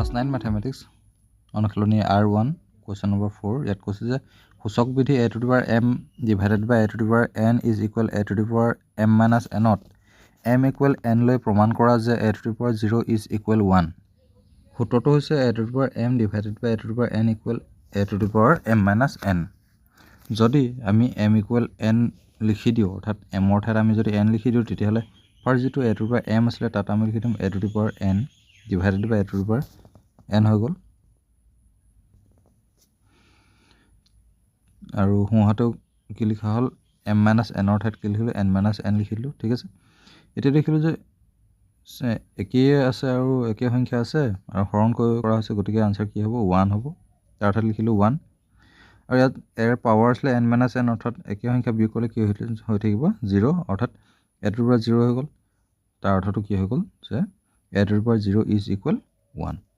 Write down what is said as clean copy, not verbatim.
Class 9 Mathematics অনুশীলনী R1 question number 4 ইয়াত কৈছে যে সূচক বিধি a to the power m divided by a to the power n is equal a to the power m minus n to m equal n লৈ প্ৰমাণ কৰা যে a to the power 0 is equal 1 সূত্ৰটো হৈছে a to the power m divided by a to the power n equal a to the power m minus n যদি আমি m equal n লিখি দিও অৰ্থাৎ m ৰ ঠাইত আমি যদি n লিখি দিও তেতিয়াহলে ফাৰ্ষ্ট যেটো a to the power m আছিল তাত আমি লিখি দিম a to the power n divided by a to the power n হৈ গল আৰু হুহাটো কি লিখা হল m minus n ৰ ঠাইত কি লিখিলো n minus n লিখিলো ঠিক আছে এতিয়া দেখিলো যে একে আছে আৰু একে সংখ্যা আছে আৰু হৰণ কৰা আছে গতিকে আনসাৰ কি হ'ব 1 হ'ব তাৰ ঠাইত লিখিলো 1 আৰু ইয়াত এৰ পাৱাৰ আছে n minus n অৰ্থাৎ একে সংখ্যা বিয়োগ কৰিলে কি হৈ থাকিব 0 অৰ্থাৎ a to the power 0 হৈ গল তাৰ অৰ্থটো কি হৈ গল যে a to the power 0 is equal 1